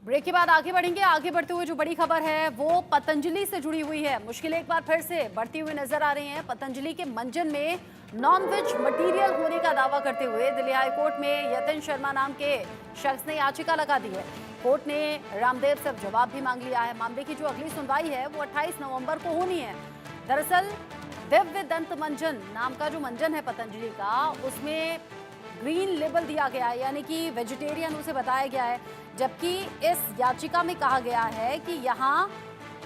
Break के बाद आगे बढ़ेंगे। आगे बढ़ते हुए जो बड़ी खबर है वो पतंजलि से जुड़ी हुई है। मुश्किलें एक बार फिर से बढ़ती हुई नजर आ रही हैं। पतंजलि के मंजन में नॉनवेज मटेरियल होने का दावा करते हुए दिल्ली हाई कोर्ट में यतिन शर्मा नाम के शख्स ने याचिका लगा दी है। कोर्ट ने रामदेव से जवाब भी मांग लिया है। मामले की जो अगली सुनवाई है वो 28 नवंबर को होनी है। दरअसल दिव्य दंत मंजन नाम का जो मंजन है पतंजलि का, उसमें ग्रीन लेबल दिया गया है, यानी कि वेजिटेरियन उसे बताया गया है। जबकि इस याचिका में कहा गया है कि यहाँ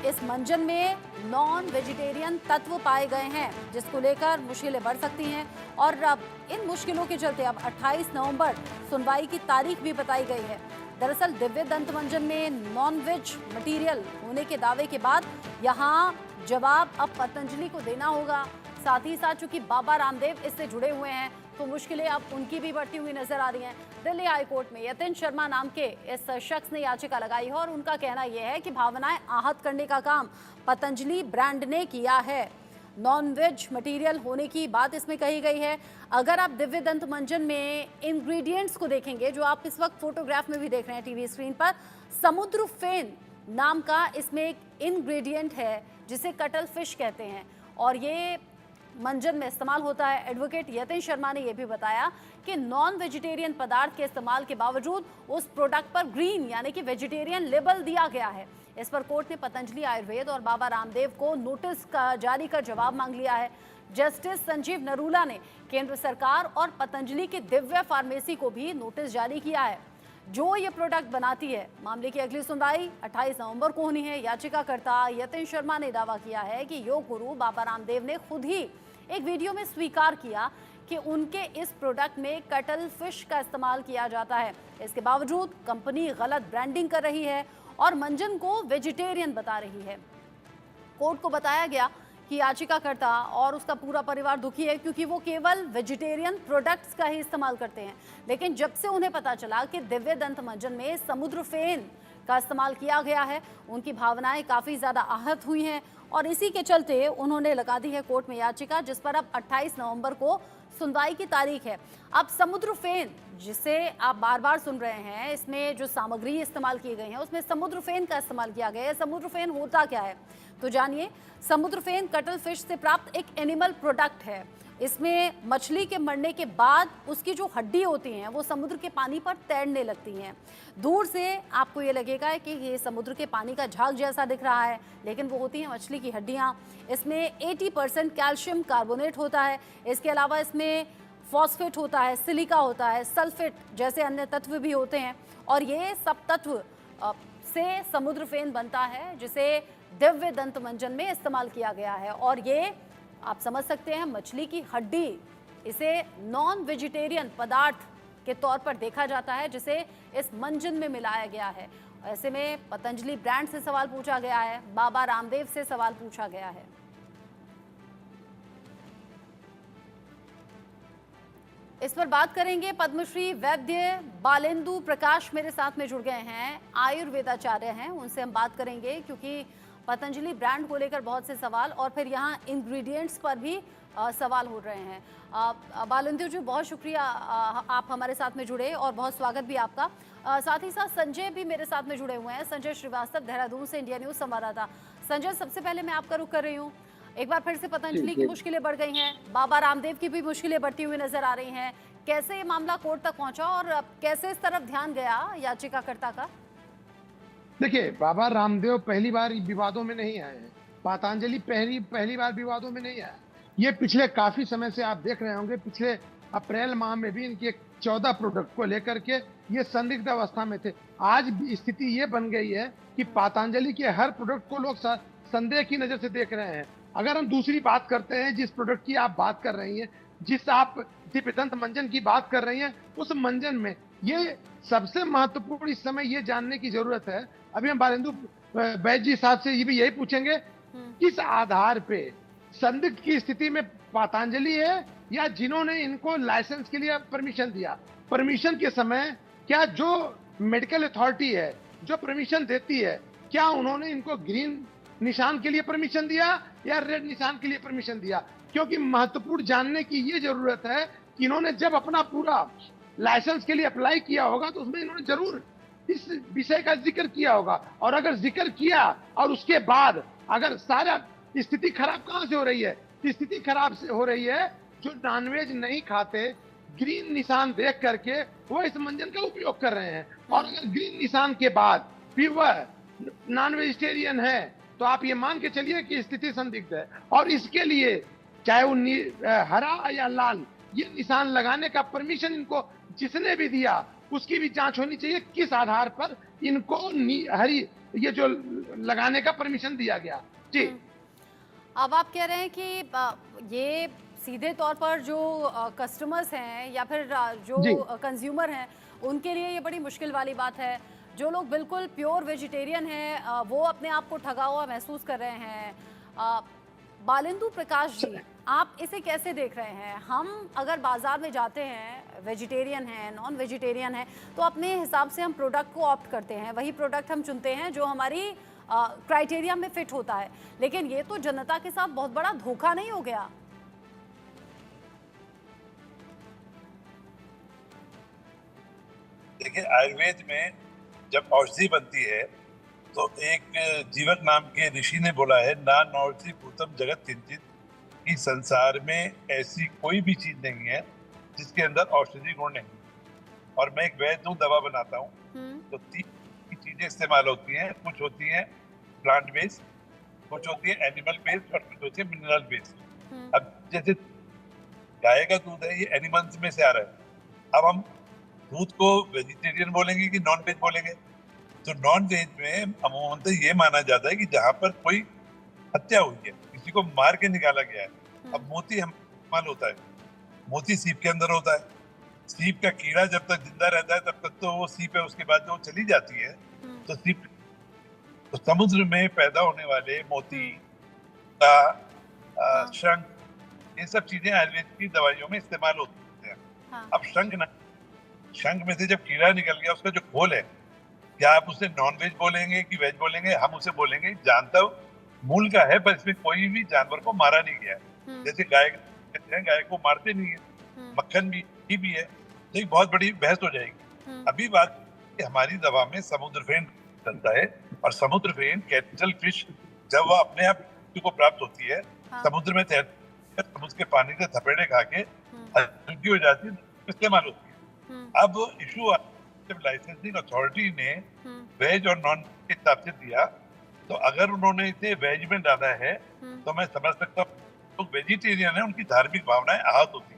इस मंजन में नॉन वेजिटेरियन तत्व पाए गए हैं, जिसको लेकर मुश्किलें बढ़ सकती हैं। और अब इन मुश्किलों के चलते अब 28 नवंबर सुनवाई की तारीख भी बताई गई है। दरअसल दिव्य दंत मंजन में नॉन वेज मटीरियल होने के दावे के बाद यहाँ जवाब अब पतंजलि को देना होगा। साथ ही साथ चूंकि बाबा रामदेव इससे जुड़े हुए हैं तो मुश्किलें अब उनकी भी बढ़ती हुई नजर आ रही हैं। दिल्ली हाई कोर्ट में यतिन शर्मा नाम के इस शख्स ने याचिका लगाई है और उनका कहना यह है कि भावनाएं आहत करने का काम पतंजलि ब्रांड ने किया है। नॉन वेज मटेरियल होने की बात इसमें कही गई है। अगर आप दिव्य दंत मंजन में इंग्रेडिएंट्स को देखेंगे, जो आप इस वक्त फोटोग्राफ में भी देख रहे हैं टीवी स्क्रीन पर, समुद्र फेन नाम का इसमें एक इंग्रेडिएंट है जिसे कटल फिश कहते हैं और ये मंजन में इस्तेमाल होता है। एडवोकेट यतिन शर्मा ने यह भी बताया कि नॉन वेजिटेरियन पदार्थ के इस्तेमाल के बावजूद उस प्रोडक्ट पर ग्रीन यानी कि वेजिटेरियन लेबल दिया गया है। इस पर कोर्ट ने पतंजलि आयुर्वेद और बाबा रामदेव को नोटिस का जारी कर जवाब मांग लिया है। जस्टिस संजीव नरूला ने केंद्र सरकार और पतंजलि की दिव्य फार्मेसी को भी नोटिस जारी किया है जो ये प्रोडक्ट बनाती है। मामले की अगली सुनवाई 28 नवंबर को होनी है। याचिकाकर्ता यतिन शर्मा ने दावा किया है कि योग गुरु बाबा रामदेव ने खुद ही एक वीडियो में स्वीकार किया कि उनके इस प्रोडक्ट में कटल फिश का इस्तेमाल किया जाता है। इसके बावजूद कंपनी गलत ब्रांडिंग कर रही है और मंजन को वेजिटेरियन बता रही है। कोर्ट को बताया गया कि याचिकाकर्ता और उसका पूरा परिवार दुखी है क्योंकि वो केवल वेजिटेरियन प्रोडक्ट्स का ही इस्तेमाल करते हैं। लेकिन जब से उन्हें पता चला कि दिव्य दंत मंजन में समुद्र फेन का इस्तेमाल किया गया है, उनकी भावनाएं काफ़ी ज़्यादा आहत हुई हैं और इसी के चलते उन्होंने लगा दी है कोर्ट में याचिका, जिस पर अब 28 नवंबर को सुनवाई की तारीख है। अब समुद्र फेन, जिसे आप बार बार सुन रहे हैं, इसमें जो सामग्री इस्तेमाल की गई है उसमें समुद्र फेन का इस्तेमाल किया गया है। समुद्र फेन होता क्या है तो जानिए। समुद्र फेन कटल फिश से प्राप्त एक एनिमल प्रोडक्ट है। इसमें मछली के मरने के बाद उसकी जो हड्डी होती हैं वो समुद्र के पानी पर तैरने लगती हैं। दूर से आपको ये लगेगा कि ये समुद्र के पानी का झाग जैसा दिख रहा है, लेकिन वो होती हैं मछली की हड्डियाँ। इसमें 80% कैल्शियम कार्बोनेट होता है। इसके अलावा इसमें फॉस्फेट होता है, सिलिका होता है, सल्फेट जैसे अन्य तत्व भी होते हैं और ये सब तत्व से समुद्र फेन बनता है जिसे दिव्य दंत मंजन में इस्तेमाल किया गया है। और ये आप समझ सकते हैं मछली की हड्डी, इसे नॉन वेजिटेरियन पदार्थ के तौर पर देखा जाता है जिसे इस मंजन में मिलाया गया है। ऐसे में पतंजलि ब्रांड से सवाल पूछा गया है, बाबा रामदेव से सवाल पूछा गया है। इस पर बात करेंगे। पद्मश्री वैद्य बालेंदु प्रकाश मेरे साथ में जुड़ गए हैं, आयुर्वेदाचार्य हैं, उनसे हम बात करेंगे क्योंकि पतंजलि ब्रांड को लेकर बहुत से सवाल और फिर यहाँ इंग्रेडिएंट्स पर भी सवाल हो रहे हैं। बालेंदु जी, बहुत शुक्रिया आप हमारे साथ में जुड़े और बहुत स्वागत भी आपका। साथ ही साथ संजय भी मेरे साथ में जुड़े हुए हैं, संजय श्रीवास्तव देहरादून से, इंडिया न्यूज़ संवाददाता। संजय, सबसे पहले मैं आपका रुख कर रही हूँ। एक बार फिर से पतंजलि की मुश्किलें बढ़ गई हैं, बाबा रामदेव की भी मुश्किलें बढ़ती हुई नजर आ रही हैं। कैसे ये मामला कोर्ट तक पहुंचा और कैसे इस तरफ ध्यान गया याचिकाकर्ता का? देखिए, बाबा रामदेव पहली बार विवादों में नहीं आए हैं। पतंजलि पहली बार विवादों में नहीं आया। ये पिछले काफी समय से आप देख रहे होंगे, पिछले अप्रैल माह में भी इनके 14 प्रोडक्ट को लेकर के ये संदिग्ध अवस्था में थे। आज स्थिति ये बन गई है कि पतंजलि के हर प्रोडक्ट को लोग संदेह की नजर से देख रहे हैं। अगर हम दूसरी बात करते हैं, जिस प्रोडक्ट की आप बात कर रही हैं, जिस आप दिव्य दंत मंजन की बात कर रही हैं, उस मंजन में ये सबसे महत्वपूर्ण इस समय ये जानने की जरूरत है। अभी हम बालेंदु वैद्य जी साहब से ये भी यही पूछेंगे, किस आधार पे संदिग्ध की स्थिति में पतंजलि है या जिन्होंने इनको लाइसेंस के लिए परमिशन दिया। परमिशन के समय क्या जो मेडिकल अथॉरिटी है जो परमिशन देती है, क्या उन्होंने इनको ग्रीन निशान के लिए परमिशन दिया या रेड निशान के लिए परमिशन दिया? क्योंकि महत्वपूर्ण जानने की ये जरूरत है कि इन्होंने जब अपना पूरा लाइसेंस के लिए अप्लाई किया होगा तो उसमें इन्होंने जरूर इस विषय का जिक्र किया होगा। और अगर जिक्र किया और उसके बाद अगर सारा स्थिति खराब कहां से हो रही है? स्थिति खराब से हो रही है जो नॉनवेज नहीं खाते, ग्रीन निशान देख करके वो इस मंजन का उपयोग कर रहे हैं। और अगर ग्रीन निशान के बाद फिर वह नॉन वेजिटेरियन है तो आप ये मान के चलिए कि स्थिति संदिग्ध है। और इसके लिए चाहे वो हरा या लाल, ये निशान लगाने का परमिशन इनको जिसने भी दिया उसकी भी जांच होनी चाहिए, किस आधार पर इनको हरी ये जो लगाने का परमिशन दिया गया। जी। अब आप कह रहे हैं कि ये सीधे तौर पर जो कस्टमर्स हैं या फिर जी। जो कंज्यूमर हैं उनके लिए ये बड़ी मुश्किल वाली बात है। जो लोग बिल्कुल प्योर वेजिटेरियन हैं वो अपने आप को ठगा हुआ महसूस कर रहे हैं। बालेंदु प्रकाश जी, आप इसे कैसे देख रहे हैं? हम अगर बाजार में जाते हैं, वेजिटेरियन हैं, नॉन वेजिटेरियन हैं, तो अपने हिसाब से हम प्रोडक्ट को ऑप्ट करते हैं, वही प्रोडक्ट हम चुनते हैं जो हमारी क्राइटेरिया में फिट होता है। लेकिन ये तो जनता के साथ बहुत बड़ा धोखा नहीं हो गया? देखिए, आयुर्वेद में जब औषधि बनती है तो एक जीवक नाम के ऋषि ने बोला है, ना नौषधि भूतम जगत किंचित, कि संसार में ऐसी कोई भी चीज नहीं है जिसके अंदर औषधि गुण नहीं। और मैं एक वैद्य हूँ, दवा बनाता हूँ, तो 3 चीजें इस्तेमाल होती हैं। कुछ होती हैं प्लांट बेस्ड, कुछ होती है एनिमल बेस्ड और कुछ होती है मिनरल बेस्ड। अब जैसे गाय का दूध है, ये एनिमल्स में से आ रहा है। अब हम दूध को वेजिटेरियन बोलेंगे कि नॉन वेज बोलेंगे? तो नॉन वेज में अमूमन ये माना जाता है कि जहाँ पर कोई हत्या हुई है, किसी को मार के निकाला गया है। अब मोती हम इस्तेमाल होता है, मोती सीप के अंदर होता है। सीप का कीड़ा जब तक जिंदा रहता है तब तक तो वो सीप है, उसके बाद जो चली जाती है तो सीप। तो समुद्र में पैदा होने वाले मोती का शंख, ये सब चीजें आयुर्वेद की दवाइयों में इस्तेमाल होते हैं। अब शंख में से जब कीड़ा निकल गया, उसका जो खोल है, क्या आप उसे नॉन वेज बोलेंगे कि वेज बोलेंगे? हम उसे बोलेंगे जानता मूल का है, पर इसमें कोई भी जानवर को मारा नहीं गया। जैसे गाय को मारते नहीं है, मक्खन भी है, तो एक बहुत बड़ी बहस हो जाएगी। अभी बात हमारी दवा में समुद्र फेन चलता है, और समुद्र फेन कैटल फिश जब वह अपने आप को प्राप्त होती है, समुद्र में तैरती है, समुद्र के पानी से थपेड़े खा के हल्की हो जाती है, इस्तेमाल होती है। अब इशू जब लाइसेंसिंग अथॉरिटी ने वेज और नॉन के हिसाब से दिया, तो अगर उन्होंने इसे वेज में डाला है तो मैं समझ सकता हूँ लोग वेजिटेरियन है, उनकी धार्मिक भावनाएं आहत होती हैं।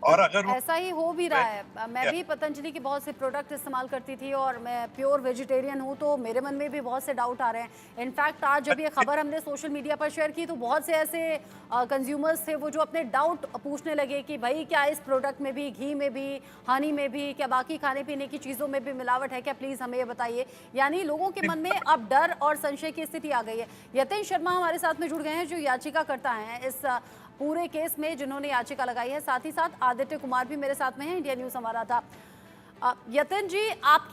और अगर ऐसा ही हो भी रहा है। मैं भी पतंजलि के बहुत से प्रोडक्ट इस्तेमाल करती थी और मैं प्योर वेजिटेरियन हूँ, तो मेरे मन में भी बहुत से डाउट आ रहे हैं। इनफैक्ट आज जब ये खबर हमने सोशल मीडिया पर शेयर की तो बहुत से ऐसे कंज्यूमर्स थे वो जो अपने डाउट पूछने लगे कि भाई क्या इस प्रोडक्ट में भी, घी में भी, हनी में भी, क्या बाकी खाने पीने की चीज़ों में भी मिलावट है क्या? प्लीज़ हमें ये बताइए। यानी लोगों के मन में अब डर और संशय की स्थिति आ गई है। यतिन शर्मा हमारे साथ में जुड़ गए हैं, जो याचिकाकर्ता हैं इस पूरे केस में, जिन्होंने याचिका लगाई है। साथ ही साथ आदित्य कुमार भी मेरे साथ में हैं, इंडिया न्यूज संवाददाता। यतिन जी, आप